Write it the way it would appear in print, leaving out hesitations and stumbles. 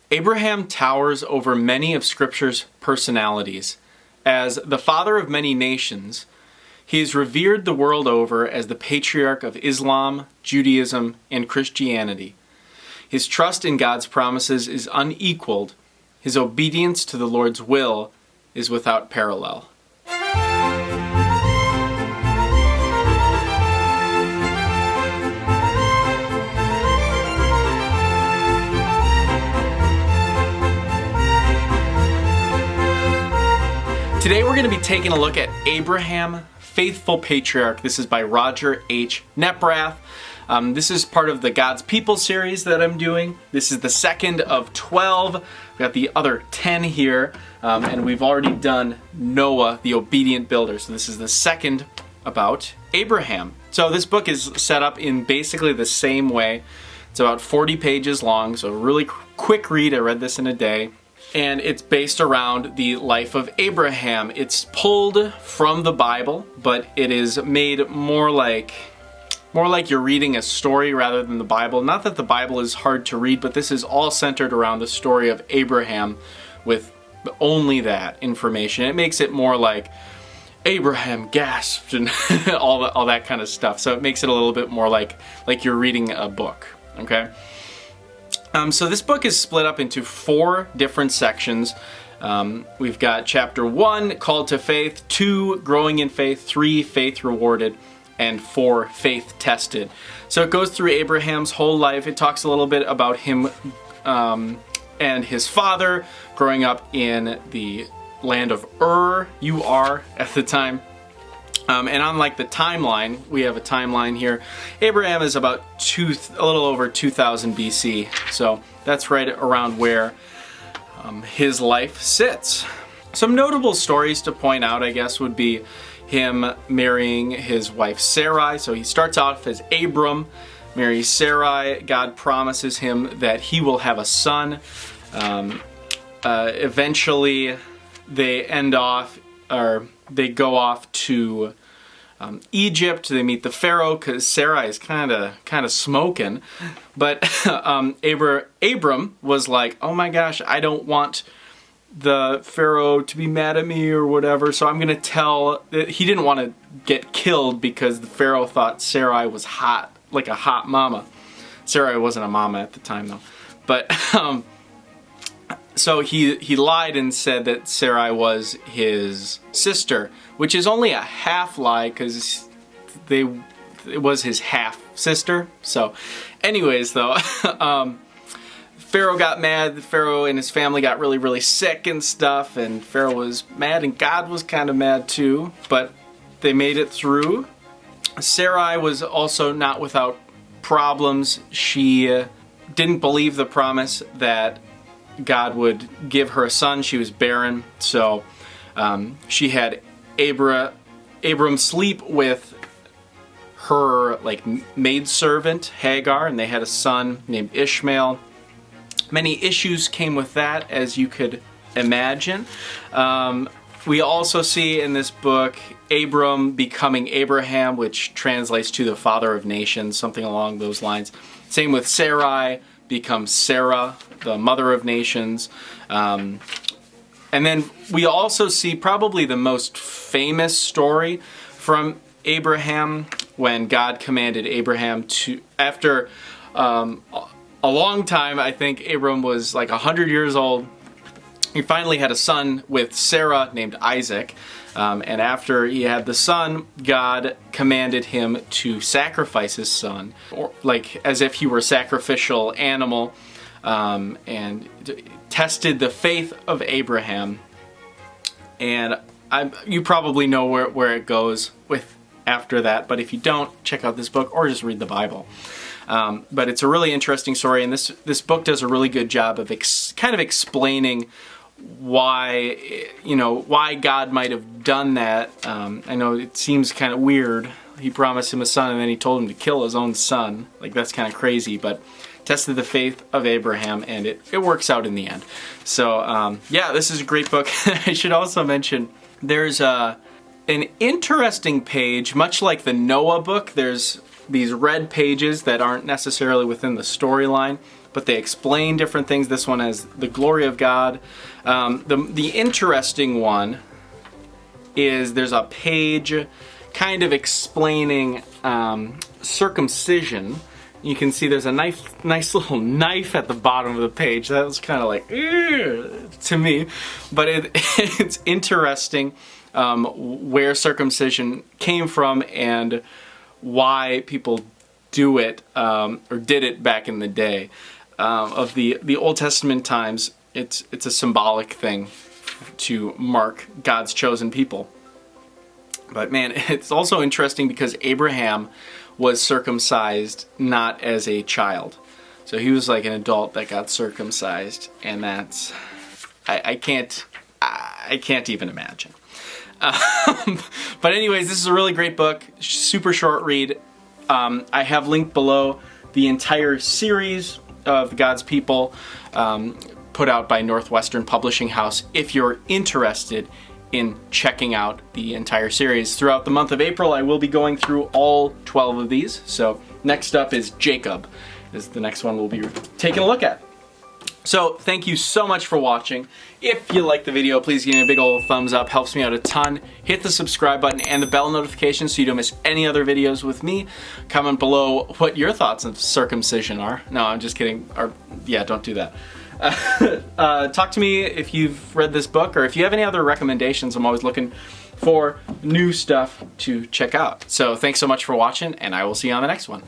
Abraham towers over many of Scripture's personalities. As the father of many nations, he is revered the world over as the patriarch of Islam, Judaism, and Christianity. His trust in God's promises is unequaled. His obedience to the Lord's will is without parallel. Today we're going to be taking a look at Abraham, Faithful Patriarch. This is by Roger H. Knepprath. This is part of the God's People series that I'm doing. This is the second of 12. We've got the other 10 here, and we've already done Noah, the obedient builder. So this is the second about Abraham. So this book is set up in basically the same way. It's about 40 pages long, so a really quick read. I read this in a day. And it's based around the life of Abraham. It's pulled from the Bible, but it is made more like you're reading a story rather than the Bible. Not that the Bible is hard to read, but this is all centered around the story of Abraham with only that information. It makes it more like Abraham gasped and all that kind of stuff. So it makes it a little bit more like you're reading a book, okay? So this book is split up into 4 different sections. We've got chapter 1, Called to Faith, 2, Growing in Faith, 3, Faith Rewarded, and 4, Faith Tested. So it goes through Abraham's whole life. It talks a little bit about him and his father growing up in the land of Ur at the time. And on the timeline, we have a timeline here. Abraham is about a little over 2000 BC, so that's right around where his life sits. Some notable stories to point out, I guess, would be him marrying his wife Sarai. So he starts off as Abram, marries Sarai. God promises him that he will have a son. Eventually, they go off to Egypt. They meet the Pharaoh because Sarai is kind of smoking. But Abram was like, oh my gosh, I don't want the Pharaoh to be mad at me or whatever. So I'm going to tell. He didn't want to get killed because the Pharaoh thought Sarai was hot, like a hot mama. Sarai wasn't a mama at the time though. But so he lied and said that Sarai was his sister, which is only a half lie because it was his half sister. So anyways though, Pharaoh got mad. Pharaoh and his family got really, really sick and stuff, and Pharaoh was mad and God was kind of mad too, but they made it through. Sarai was also not without problems. She didn't believe the promise that God would give her a son. She was barren, so she had Abram sleep with her maidservant Hagar, and they had a son named Ishmael. Many issues came with that, as you could imagine. We also see in this book Abram becoming Abraham, which translates to the father of nations, something along those lines. Same with Sarai, becomes Sarah, the mother of nations. And then we also see probably the most famous story from Abraham, when God commanded Abraham to, after a long time, I think Abram was 100 years old, he finally had a son with Sarah named Isaac. And after he had the son, God commanded him to sacrifice his son, or as if he were a sacrificial animal, and tested the faith of Abraham. And you probably know where it goes with after that, but if you don't, check out this book or just read the Bible. But it's a really interesting story, and this book does a really good job of kind of explaining why God might have done that. I know it seems kind of weird. He promised him a son and then he told him to kill his own son. That's kind of crazy, but tested the faith of Abraham, and it works out in the end. So yeah, this is a great book. I should also mention there's an interesting page, much like the Noah book. There's these red pages that aren't necessarily within the storyline, but they explain different things. This one has the glory of God. The interesting one is there's a page kind of explaining circumcision. You can see there's a nice little knife at the bottom of the page. That was kind of like, to me. But it's interesting where circumcision came from and why people do it or did it back in the day. Of the Old Testament times, it's a symbolic thing to mark God's chosen people. But man, it's also interesting because Abraham was circumcised not as a child. So he was like an adult that got circumcised, and that's, I can't even imagine. But anyways, this is a really great book, super short read. I have linked below the entire series of God's People, put out by Northwestern Publishing House, if you're interested in checking out the entire series. Throughout the month of April, I will be going through all 12 of these. So next up is Jacob, is the next one we'll be taking a look at. So thank you so much for watching. If you liked the video, please give me a big old thumbs up, helps me out a ton. Hit the subscribe button and the bell notification so you don't miss any other videos with me. Comment below what your thoughts on circumcision are. No, I'm just kidding. Yeah, don't do that. Talk to me if you've read this book, or if you have any other recommendations. I'm always looking for new stuff to check out. So thanks so much for watching, and I will see you on the next one.